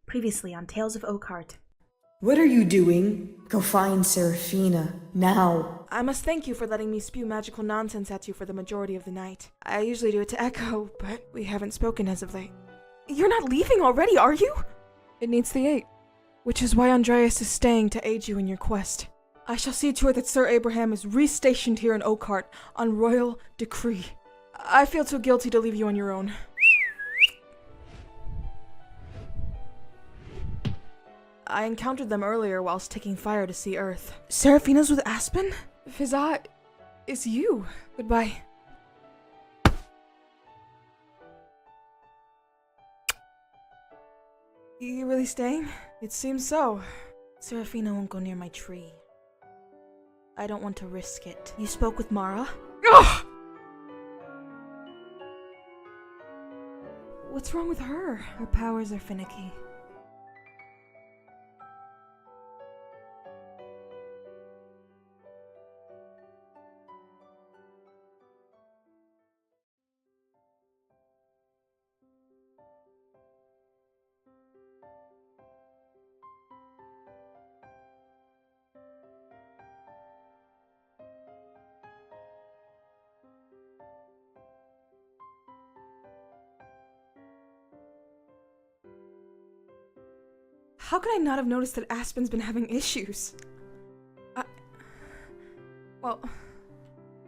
Previously on Tales of Oakheart. What are you doing? Go find Theophania, now. I must thank you for letting me spew magical nonsense at you for the majority of the night. I usually do it to Echo, but we haven't spoken as of late. You're not leaving already, are you? It needs the 8, which is why Andreas is staying to aid you in your quest. I shall see to it that Sir Abraham is restationed here in Oakheart on royal decree. I feel too guilty to leave you on your own. I encountered them earlier whilst taking fire to see Earth. Seraphina's with Aspen? Fizzie, it's you. Goodbye. You really staying? It seems so. Seraphina won't go near my tree. I don't want to risk it. You spoke with Mara? Ugh! What's wrong with her? Her powers are finicky. How could I not have noticed that Aspen's been having issues? Well,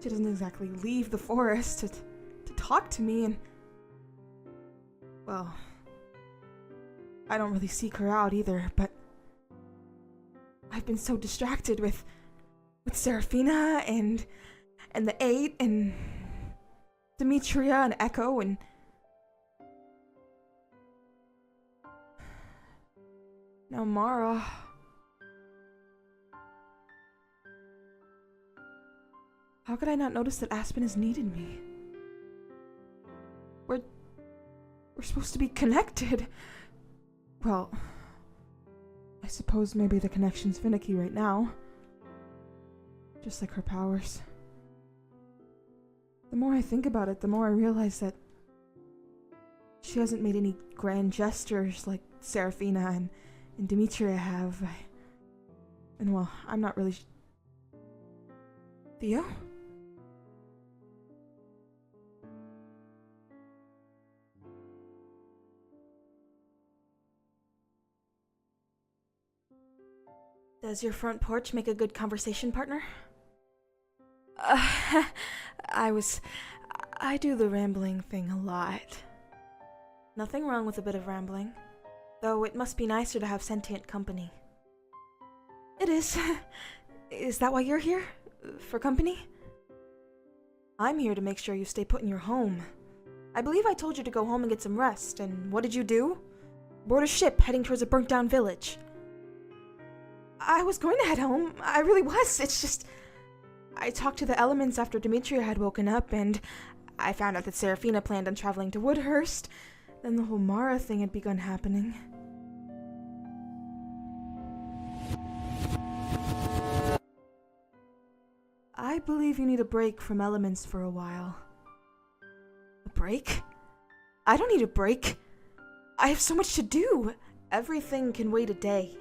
she doesn't exactly leave the forest to talk to me, and well, I don't really seek her out either, but I've been so distracted with Seraphina and the 8 and Demetria and Echo and now Mara. How could I not notice that Aspen has needed me? We're supposed to be connected. Well, I suppose maybe the connection's finicky right now. Just like her powers. The more I think about it, the more I realize that she hasn't made any grand gestures like Seraphina and Demetria have. And well, I'm not really Theo? Does your front porch make a good conversation partner? I do the rambling thing a lot. Nothing wrong with a bit of rambling. Though it must be nicer to have sentient company. It is. Is that why you're here? For company? I'm here to make sure you stay put in your home. I believe I told you to go home and get some rest, and what did you do? Board a ship heading towards a burnt-down village. I was going to head home. I really was. It's just I talked to the elements after Demetria had woken up, and I found out that Seraphina planned on traveling to Woodhurst. Then the whole Mara thing had begun happening. I believe you need a break from elements for a while. A break? I don't need a break. I have so much to do. Everything can wait a day.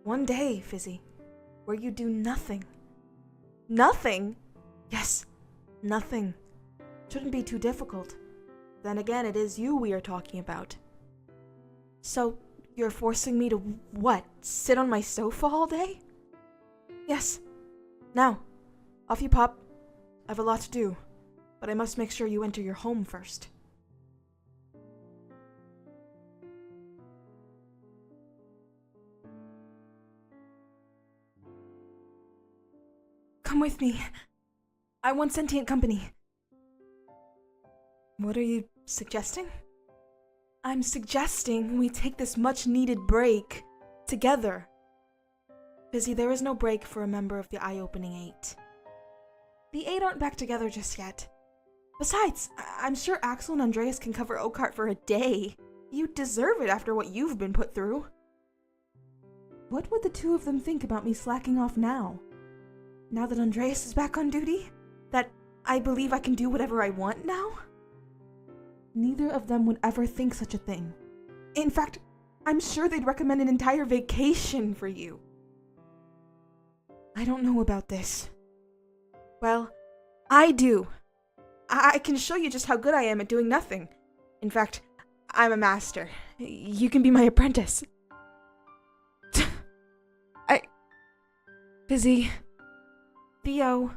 One day, Fizzie, where you do nothing. Nothing? Yes, nothing. Shouldn't be too difficult. Then again, it is you we are talking about. So, you're forcing me to, what, sit on my sofa all day? Yes. Now, off you pop. I have a lot to do, but I must make sure you enter your home first. Come with me. I want sentient company. What are you suggesting? I'm suggesting we take this much-needed break together. Fizzie, there is no break for a member of the eye-opening 8. The 8 aren't back together just yet. Besides, I'm sure Axel and Andreas can cover Oakheart for a day. You deserve it after what you've been put through. What would the two of them think about me slacking off now? Now that Andreas is back on duty? That I believe I can do whatever I want now? Neither of them would ever think such a thing. In fact, I'm sure they'd recommend an entire vacation for you. I don't know about this. Well, I do. I can show you just how good I am at doing nothing. In fact, I'm a master. You can be my apprentice. Fizzie. Theo.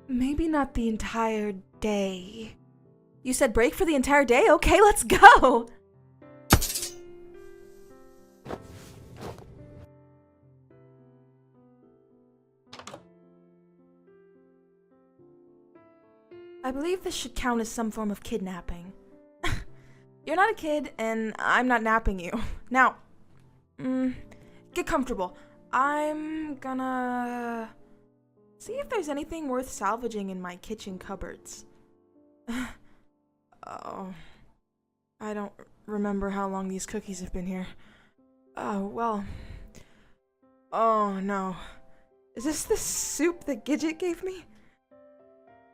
Maybe not the entire day. You said break for the entire day? Okay, let's go! I believe this should count as some form of kidnapping. You're not a kid, and I'm not napping you. Now, get comfortable. I'm gonna see if there's anything worth salvaging in my kitchen cupboards. Oh, I don't remember how long these cookies have been here. Oh, well. Oh, no. Is this the soup that Gidget gave me?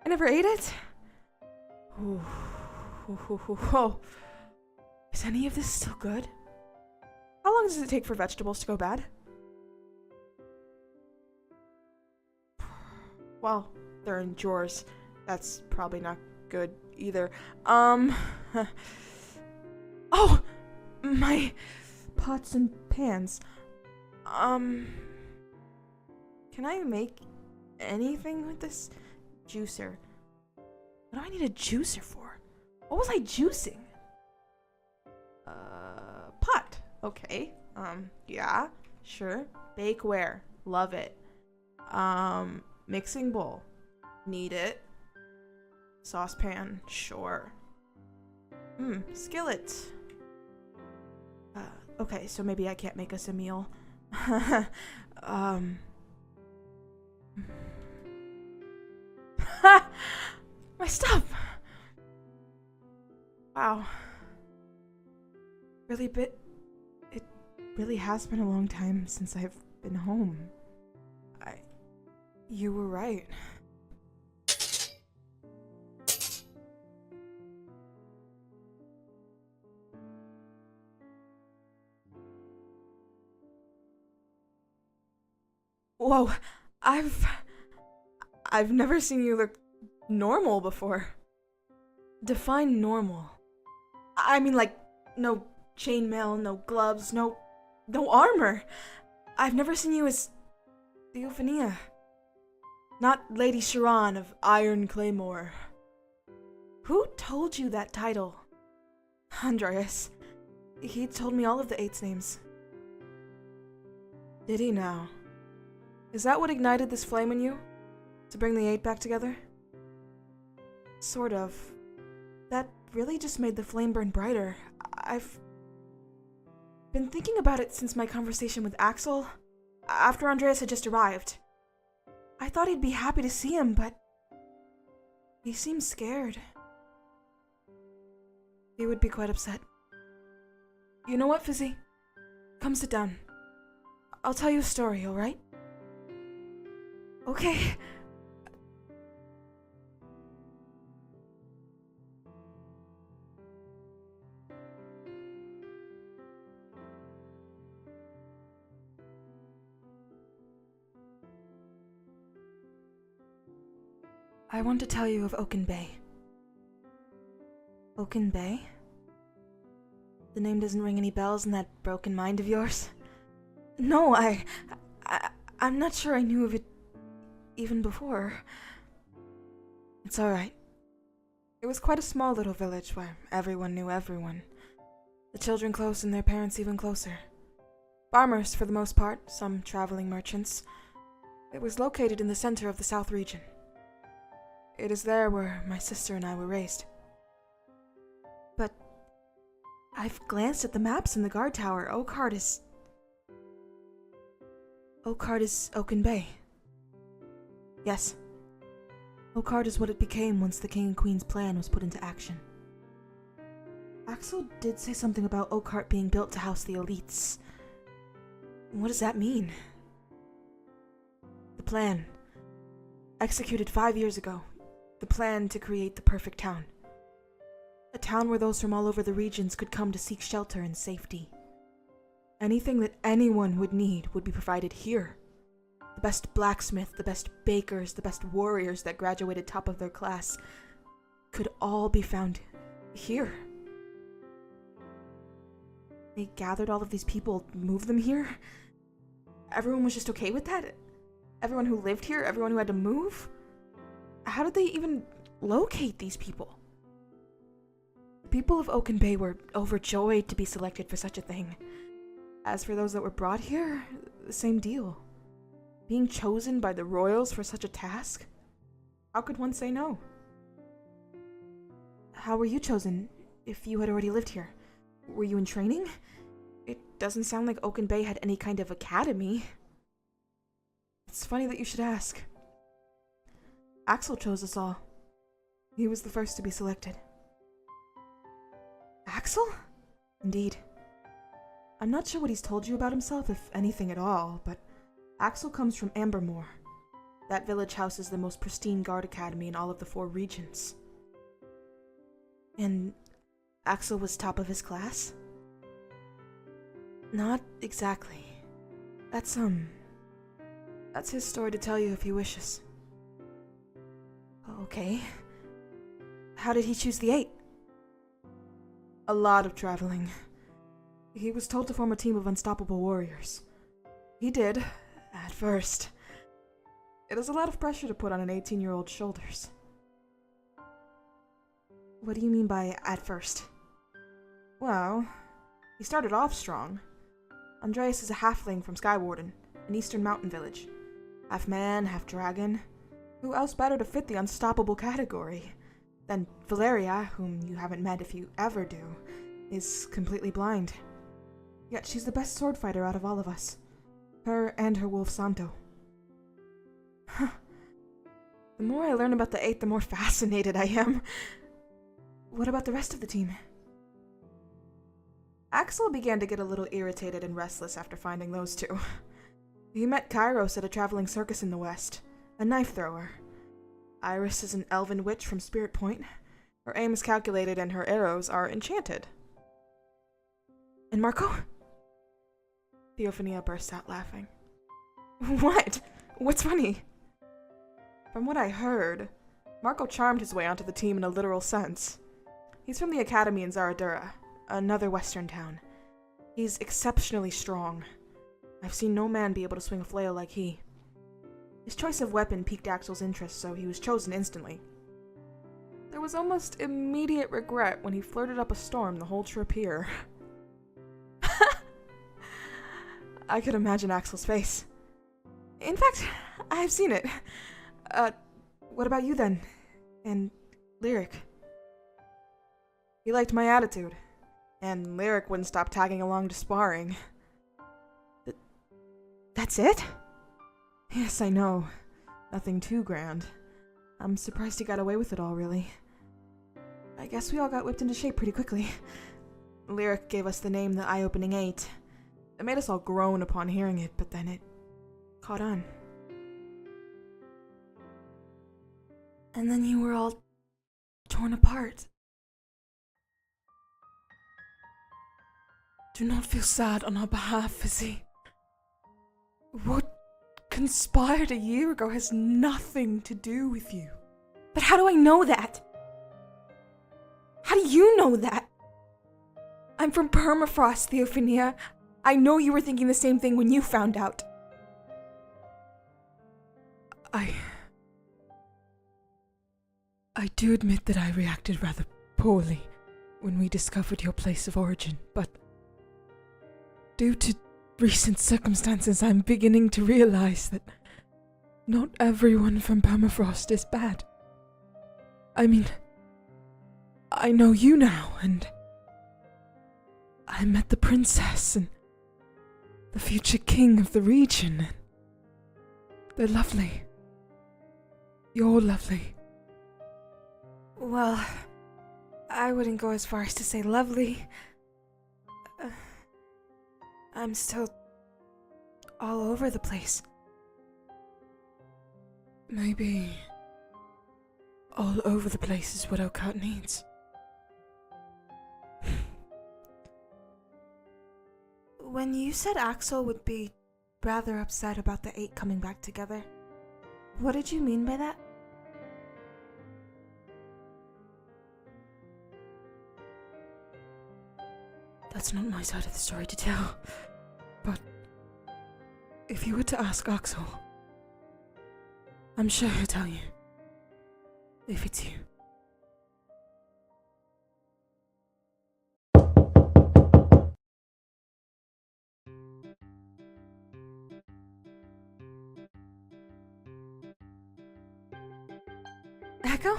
I never ate it? Oh. Is any of this still good? How long does it take for vegetables to go bad? Well, they're in drawers. That's probably not good either. Oh! My pots and pans. Can I make anything with this juicer? What do I need a juicer for? What was I juicing? Pot. Okay. Yeah, sure. Bakeware. Love it. Mixing bowl. Need it. Saucepan. Sure. Skillet. Okay, so maybe I can't make us a meal. My stuff! Wow. It really has been a long time since I've been home. You were right. Whoa, I've never seen you look normal before. Define normal. I mean, like, no chainmail, no gloves, no armor. I've never seen you as Theophania. Not Lady Sharon of Iron Claymore. Who told you that title? Andreas. He told me all of the Eight's names. Did he now? Is that what ignited this flame in you? To bring the Eight back together? Sort of. That really just made the flame burn brighter. I've been thinking about it since my conversation with Axel, after Andreas had just arrived. I thought he'd be happy to see him, but he seemed scared. He would be quite upset. You know what, Fizzie? Come sit down. I'll tell you a story, alright? Okay. I want to tell you of Oaken Bay. Oaken Bay? The name doesn't ring any bells in that broken mind of yours? No, I'm not sure I knew of it even before. It's alright. It was quite a small little village where everyone knew everyone. The children close and their parents even closer. Farmers for the most part, some traveling merchants. It was located in the center of the South region. It is there where my sister and I were raised. But I've glanced at the maps in the guard tower. Oakheart is Oaken Bay. Yes. Oakheart is what it became once the King and Queen's plan was put into action. Axel did say something about Oakheart being built to house the elites. What does that mean? The plan. Executed 5 years ago. The plan to create the perfect town. A town where those from all over the regions could come to seek shelter and safety. Anything that anyone would need would be provided here. The best blacksmith, the best bakers, the best warriors that graduated top of their class could all be found here. They gathered all of these people, moved them here. Everyone was just okay with that? Everyone who lived here, everyone who had to move? How did they even locate these people? The people of Oaken Bay were overjoyed to be selected for such a thing. As for those that were brought here, the same deal. Being chosen by the royals for such a task? How could one say no? How were you chosen, if you had already lived here? Were you in training? It doesn't sound like Oaken Bay had any kind of academy. It's funny that you should ask. Axel chose us all. He was the first to be selected. Axel? Indeed. I'm not sure what he's told you about himself, if anything at all, but Axel comes from Ambermoor. That village houses the most pristine guard academy in all of the 4 regions. And Axel was top of his class? Not exactly. That's his story to tell you if he wishes. Okay. How did he choose the 8? A lot of traveling. He was told to form a team of unstoppable warriors. He did, at first. It is a lot of pressure to put on an 18-year-old's shoulders. What do you mean by at first? Well, he started off strong. Andreas is a halfling from Skywarden, an eastern mountain village. Half man, half dragon. Who else better to fit the unstoppable category? Then Valeria, whom you haven't met if you ever do, is completely blind. Yet she's the best sword fighter out of all of us. Her and her wolf Santo. Huh. The more I learn about the 8, the more fascinated I am. What about the rest of the team? Axel began to get a little irritated and restless after finding those 2. He met Kairos at a traveling circus in the west, a knife thrower. Iris is an elven witch from Spirit Point. Her aim is calculated and her arrows are enchanted. And Marco? Theophania burst out laughing. What? What's funny? From what I heard, Marco charmed his way onto the team in a literal sense. He's from the academy in Zaradura, another western town. He's exceptionally strong. I've seen no man be able to swing a flail like he. His choice of weapon piqued Axel's interest, so he was chosen instantly. There was almost immediate regret when he flirted up a storm the whole trip here. I could imagine Axel's face. In fact, I've seen it. What about you then? And Lyric? He liked my attitude, and Lyric wouldn't stop tagging along to sparring. That's it? Yes, I know. Nothing too grand. I'm surprised he got away with it all, really. I guess we all got whipped into shape pretty quickly. Lyric gave us the name the Eye-Opening 8. It made us all groan upon hearing it, but then it caught on. And then you were all torn apart. Do not feel sad on our behalf, Fizzie. What conspired a year ago has nothing to do with you. But how do I know that? How do you know that? I'm from Permafrost, Theophania. I know you were thinking the same thing when you found out. I do admit that I reacted rather poorly when we discovered your place of origin, but due to recent circumstances, I'm beginning to realize that not everyone from Permafrost is bad. I mean, I know you now, and I met the princess and the future king of the region, and they're lovely. You're lovely. Well, I wouldn't go as far as to say lovely. I'm still all over the place. Maybe all over the place is what Oakheart needs. When you said Axel would be rather upset about the 8 coming back together, what did you mean by that? That's not my side of the story to tell, but if you were to ask Axel, I'm sure he'll tell you, if it's you. Echo?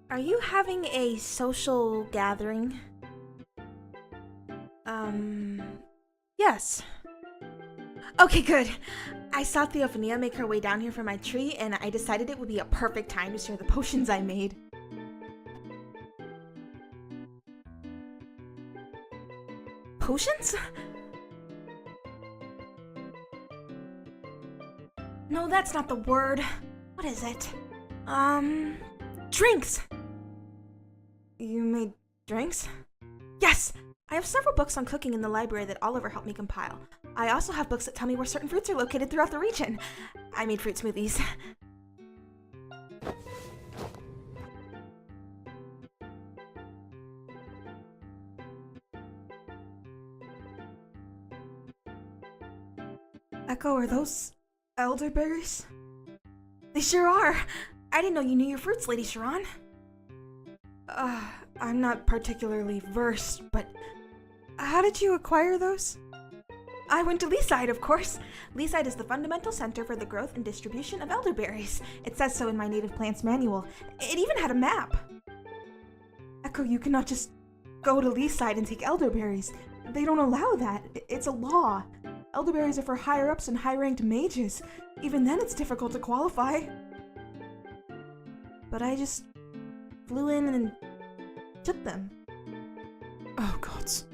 Are you having a social gathering? Yes. Okay, good. I saw Theophania make her way down here from my tree, and I decided it would be a perfect time to share the potions I made. Potions? No, that's not the word. What is it? Drinks! You made drinks? Yes! I have several books on cooking in the library that Oliver helped me compile. I also have books that tell me where certain fruits are located throughout the region. I made fruit smoothies. Echo, are those elderberries? They sure are! I didn't know you knew your fruits, Lady Sharon. I'm not particularly versed, but how did you acquire those? I went to Leaside, of course. Leaside is the fundamental center for the growth and distribution of elderberries. It says so in my native plants manual. It even had a map. Echo, you cannot just go to Leaside and take elderberries. They don't allow that. It's a law. Elderberries are for higher-ups and high-ranked mages. Even then, it's difficult to qualify. But I just flew in and took them. Oh, gods.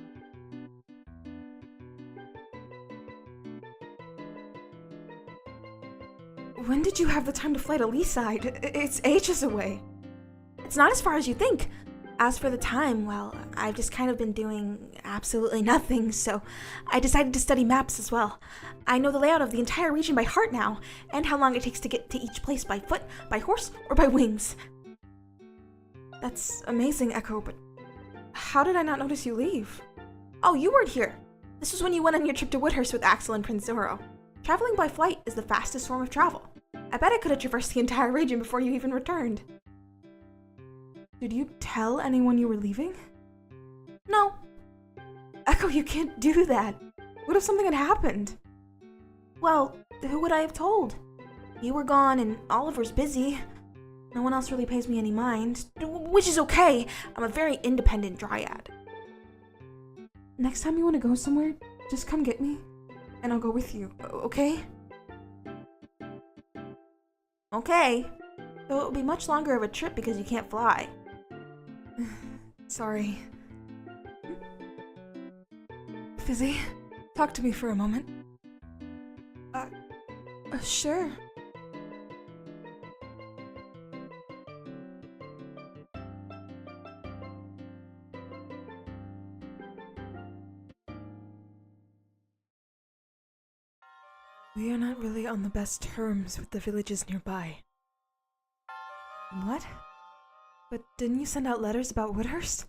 When did you have the time to fly to Leaside? It's ages away. It's not as far as you think. As for the time, well, I've just kind of been doing absolutely nothing, so I decided to study maps as well. I know the layout of the entire region by heart now, and how long it takes to get to each place by foot, by horse, or by wings. That's amazing, Echo, but how did I not notice you leave? Oh, you weren't here. This was when you went on your trip to Woodhurst with Axel and Prince Zoro. Traveling by flight is the fastest form of travel. I bet I could have traversed the entire region before you even returned. Did you tell anyone you were leaving? No. Echo, you can't do that. What if something had happened? Well, who would I have told? You were gone and Oliver's busy. No one else really pays me any mind, which is okay. I'm a very independent dryad. Next time you want to go somewhere, just come get me, and I'll go with you, okay? Okay. Though it will be much longer of a trip because you can't fly. Sorry. Fizzie, talk to me for a moment. Sure. We are not really on the best terms with the villages nearby. What? But didn't you send out letters about Woodhurst?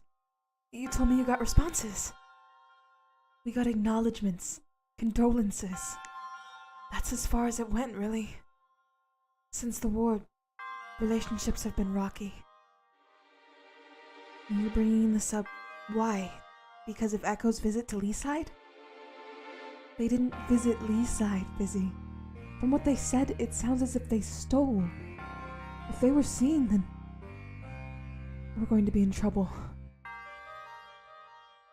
You told me you got responses. We got acknowledgements, condolences. That's as far as it went, really. Since the war, relationships have been rocky. You bringing this up, why? Because of Echo's visit to Leaside? They didn't visit Leaside, Fizzie. From what they said, it sounds as if they stole. If they were seen, then we're going to be in trouble.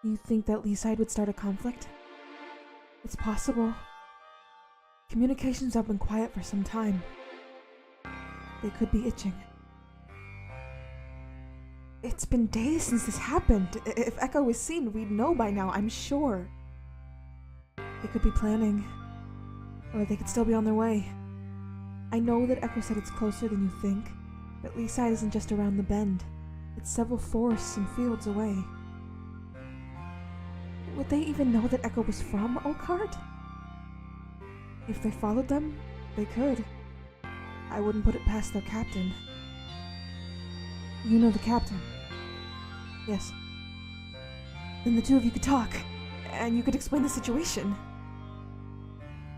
You think that Leaside would start a conflict? It's possible. Communications have been quiet for some time. They could be itching. It's been days since this happened. If Echo was seen, we'd know by now, I'm sure. They could be planning. Or they could still be on their way. I know that Echo said it's closer than you think, but Leaside isn't just around the bend. It's several forests and fields away. Would they even know that Echo was from Oakheart? If they followed them, they could. I wouldn't put it past their captain. You know the captain? Yes. Then the two of you could talk, and you could explain the situation.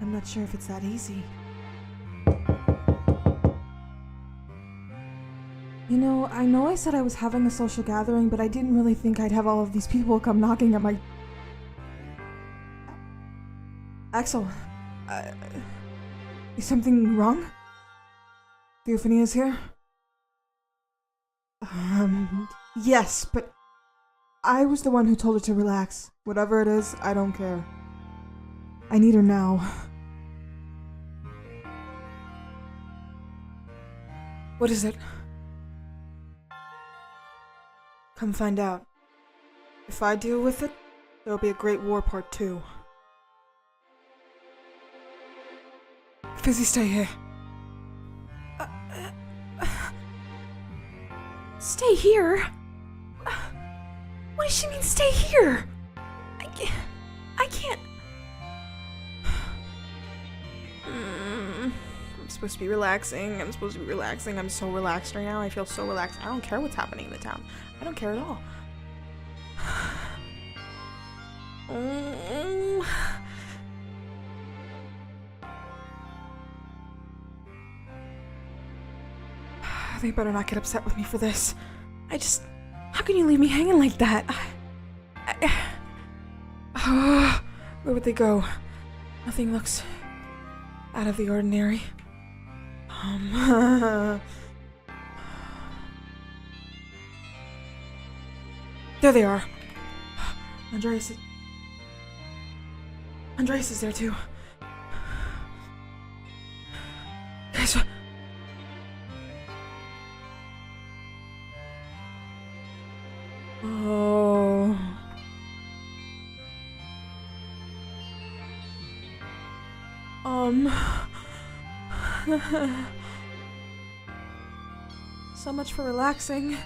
I'm not sure if it's that easy. You know I said I was having a social gathering, but I didn't really think I'd have all of these people come knocking at my... Axel, is something wrong? Theophania's here? Yes, but I was the one who told her to relax. Whatever it is, I don't care. I need her now. What is it? Come find out. If I deal with it, there'll be a Great War Part 2. Fizzie, stay here. Stay here? What does she mean, stay here? I can't... I'm supposed to be relaxing. I'm so relaxed right now. I feel so relaxed. I don't care what's happening in the town. I don't care at all. They better not get upset with me for this. How can you leave me hanging like that? Where would they go? Nothing looks out of the ordinary. There they are. Andreas is there too. Guys, oh. So much for relaxing.